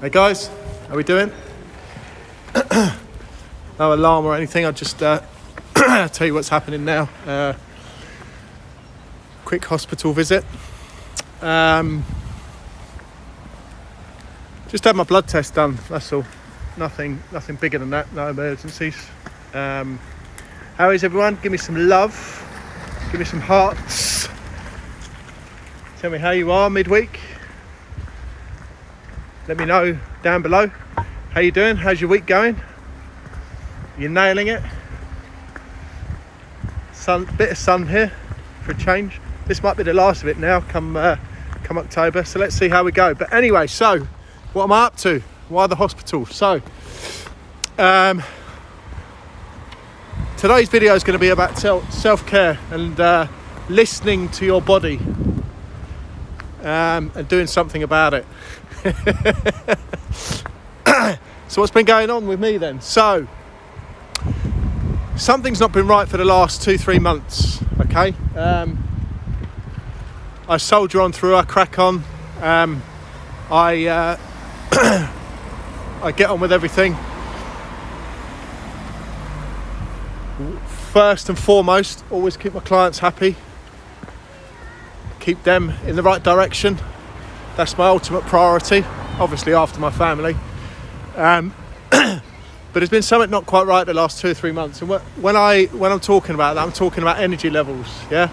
Hey guys, how we doing? No alarm or anything, I'll just tell you what's happening now. Quick hospital visit. Just had my blood test done, that's all. Nothing bigger than that, no emergencies. How is everyone? Give me some love, give me some hearts. Tell me how you are midweek. Let me know down below. How you doing? How's your week going? You're nailing it. Bit of sun here for a change. This might be the last of it now, come October. So let's see how we go. But anyway, so what am I up to? Why the hospital? So today's video is going to be about self-care and listening to your body and doing something about it. So what's been going on with me then? So something's not been right for the last 2-3 months. Okay, I soldier on through, I crack on, I get on with everything. First and foremost, always keep my clients happy, keep them in the right direction. That's my ultimate priority, obviously after my family. But there's been something not quite right the last 2 or 3 months. And when I'm talking about that, I'm talking about energy levels, yeah?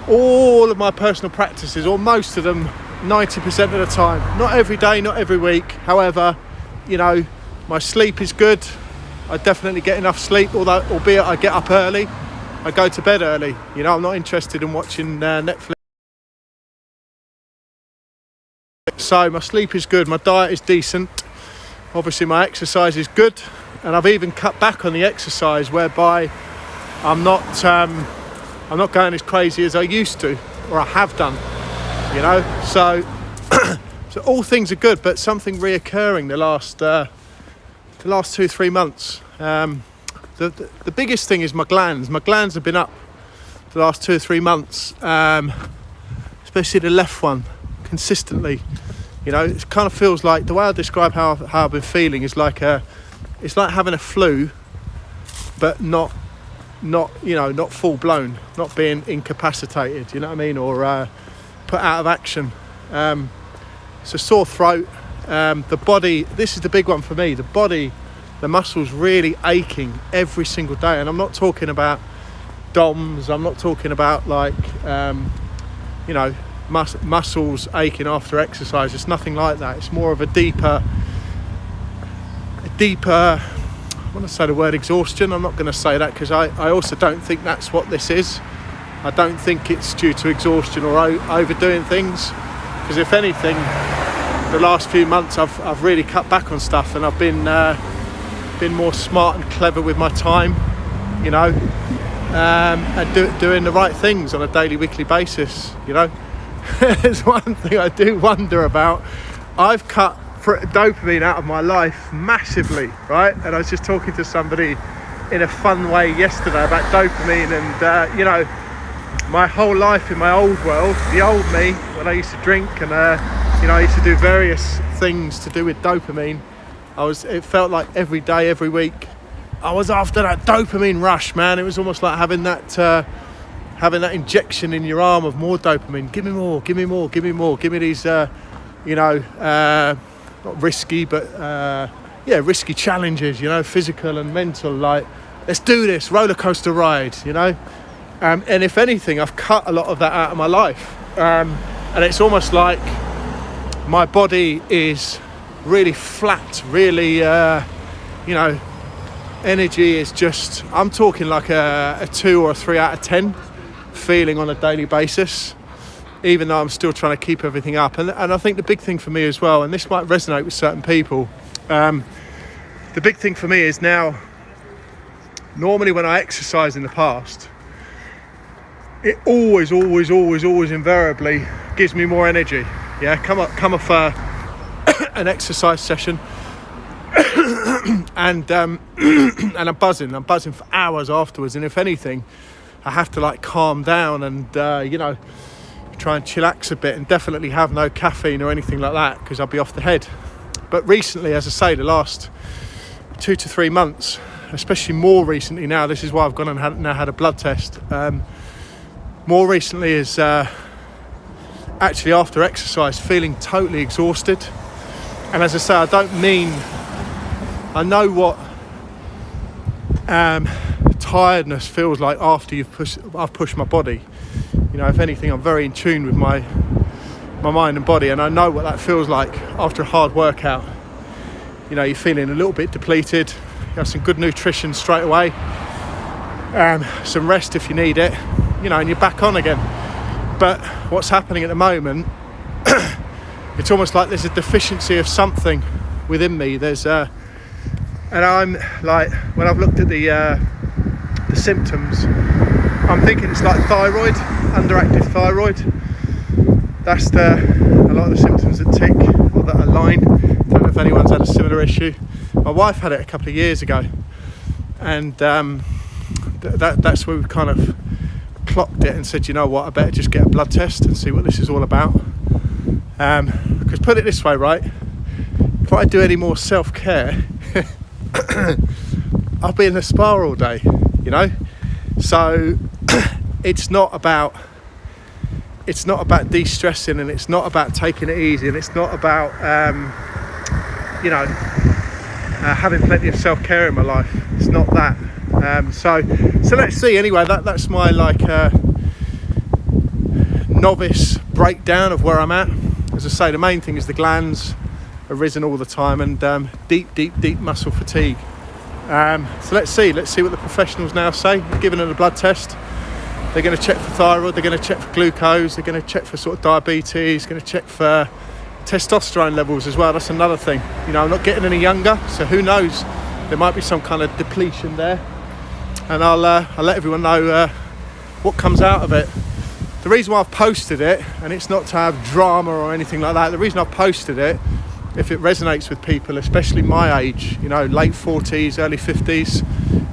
All of my personal practices, or most of them, 90% of the time. Not every day, not every week. However, you know, my sleep is good. I definitely get enough sleep, albeit I get up early. I go to bed early. You know, I'm not interested in watching Netflix. So my sleep is good, my diet is decent, obviously my exercise is good, and I've even cut back on the exercise whereby I'm not going as crazy as I used to, or I have done, you know. So so all things are good, but something reoccurring the last 2-3 months. The biggest thing is my glands. My glands have been up for the last 2 or 3 months, especially the left one, consistently. You know, it kind of feels like, the way I describe how I've been feeling is like it's like having a flu, but not full blown, not being incapacitated, you know what I mean, or put out of action. It's a sore throat. The body, this is the big one for me, the body, the muscles really aching every single day. And I'm not talking about DOMs, I'm not talking about like, muscles aching after exercise. It's nothing like that. It's more of a deeper, I want to say the word exhaustion. I'm not going to say that because I also don't think that's what this is. I don't think it's due to exhaustion or overdoing things, because if anything, the last few months I've really cut back on stuff, and I've been more smart and clever with my time, you know, and doing the right things on a daily, weekly basis, you know. There's one thing I do wonder about. I've cut dopamine out of my life massively, right? And I was just talking to somebody in a fun way yesterday about dopamine, and you know, my whole life in my old world, the old me, when I used to drink and I used to do various things to do with dopamine, it felt like every day, every week, I was after that dopamine rush, man. It was almost like having that injection in your arm of more dopamine. Give me more, give me more, give me more. Give me these, not risky, but risky challenges, you know, physical and mental. Like, let's do this roller coaster ride, you know. And if anything, I've cut a lot of that out of my life. And it's almost like my body is really flat, really, energy is just, I'm talking like a 2 or a 3 out of 10 feeling on a daily basis, even though I'm still trying to keep everything up. And I think the big thing for me as well, and this might resonate with certain people, the big thing for me is now, normally when I exercise in the past, it always invariably gives me more energy. Yeah, come off an exercise session and I'm buzzing for hours afterwards. And if anything, I have to like calm down and try and chillax a bit, and definitely have no caffeine or anything like that, because I'll be off the head. But recently, as I say, the last 2 to 3 months, especially more recently now, this is why I've gone and had a blood test. More recently is actually after exercise, feeling totally exhausted. And as I say, I know what tiredness feels like after I've pushed my body. You know, if anything, I'm very in tune with my mind and body, and I know what that feels like after a hard workout. You know, you're feeling a little bit depleted. You have some good nutrition straight away, some rest if you need it, you know, and you're back on again. But what's happening at the moment, it's almost like there's a deficiency of something within me. And I'm like, when I've looked at the symptoms, I'm thinking it's like thyroid, underactive thyroid. That's a lot of the symptoms that tick or that align. Don't know if anyone's had a similar issue. My wife had it a couple of years ago, and that's where we kind of clocked it and said, you know what, I better just get a blood test and see what this is all about. Because put it this way, right, if I do any more self-care, I'll be in the spa all day, you know. So it's not about de-stressing, and it's not about taking it easy, and it's not about having plenty of self-care in my life. It's not that. So let's see. Anyway, that's my novice breakdown of where I'm at. As I say, the main thing is the glands are risen all the time, and deep muscle fatigue. So let's see what the professionals now say. They're giving it a blood test. They're going to check for thyroid, they're going to check for glucose, they're going to check for sort of diabetes, going to check for testosterone levels as well. That's another thing. You know, I'm not getting any younger, so who knows? There might be some kind of depletion there, and I'll let everyone know what comes out of it. The reason why I've posted it, and it's not to have drama or anything like that, the reason I've posted it, if it resonates with people, especially my age, you know, late 40s, early 50s,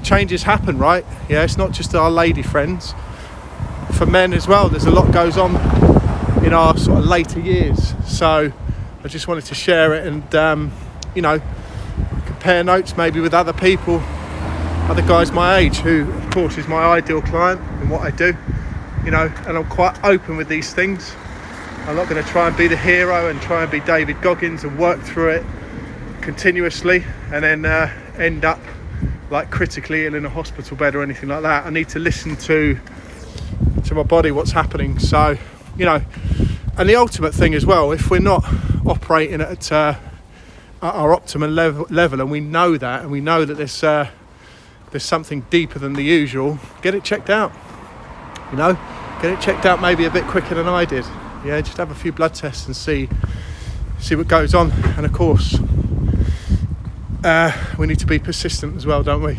changes happen, right? Yeah, it's not just our lady friends. For men as well, there's a lot goes on in our sort of later years. So I just wanted to share it and, compare notes maybe with other people, other guys my age, who of course is my ideal client in what I do, you know, and I'm quite open with these things. I'm not going to try and be the hero and try and be David Goggins and work through it continuously and then end up like critically ill in a hospital bed or anything like that. I need to listen to my body, what's happening. So, you know, and the ultimate thing as well, if we're not operating at our optimum level, and we know that, and we know that there's something deeper than the usual, get it checked out. You know, get it checked out maybe a bit quicker than I did. Yeah, just have a few blood tests and see what goes on. And of course, we need to be persistent as well, don't we?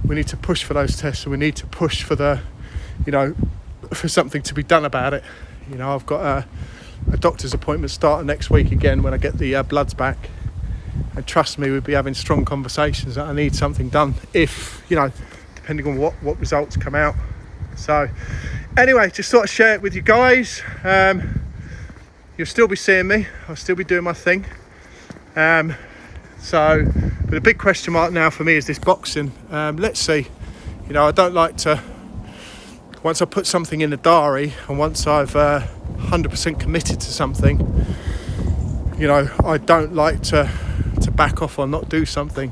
We need to push for those tests, and we need to push for for something to be done about it. You know, I've got a doctor's appointment starting next week again when I get the bloods back, and trust me, we'll be having strong conversations that I need something done, if, you know, depending on what results come out. So anyway, just thought I'd share it with you guys. You'll still be seeing me, I'll still be doing my thing. But the big question mark now for me is this boxing. Let's see. You know, I don't like to, once I put something in the diary, and once I've 100% committed to something, you know, I don't like to back off or not do something.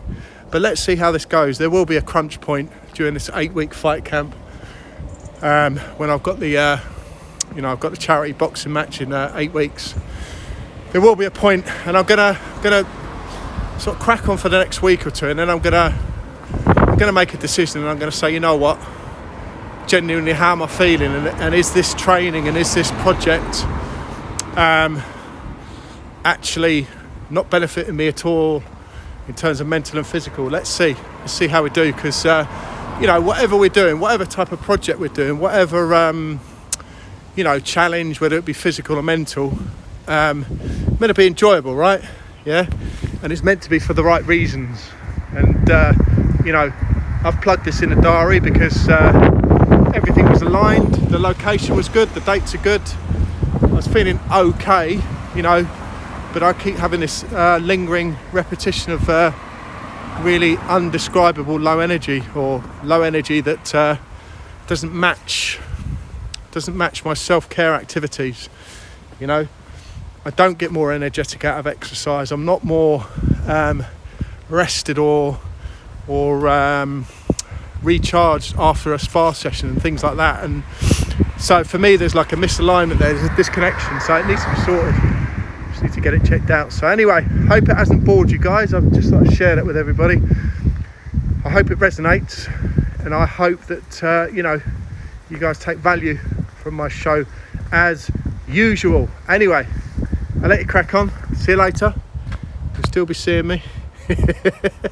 But let's see how this goes. There will be a crunch point during this 8-week fight camp, when I've got the I've got the charity boxing match in 8 weeks. There will be a point, and I'm gonna sort of crack on for the next week or two, and then I'm gonna make a decision, and I'm gonna say, you know what, genuinely, how am I feeling, and is this training and is this project actually not benefiting me at all in terms of mental and physical? Let's see how we do, because you know, whatever we're doing, whatever type of project we're doing, whatever challenge, whether it be physical or mental, meant to be enjoyable, right? Yeah, and it's meant to be for the right reasons. And I've plugged this in a diary because everything was aligned, the location was good, the dates are good, was feeling okay, you know, but I keep having this lingering repetition of really undescribable low energy, or low energy that doesn't match my self-care activities. You know, I don't get more energetic out of exercise. I'm not more rested or recharged after a spa session and things like that. And so for me, there's like a misalignment there. There's a disconnection, so it needs to be sorted. Just need to get it checked out. So anyway, hope it hasn't bored you guys. I've just thought I'd share that with everybody. I hope it resonates, and I hope that you know, you guys take value from my show as usual. Anyway, I'll let you crack on. See you later. You'll still be seeing me.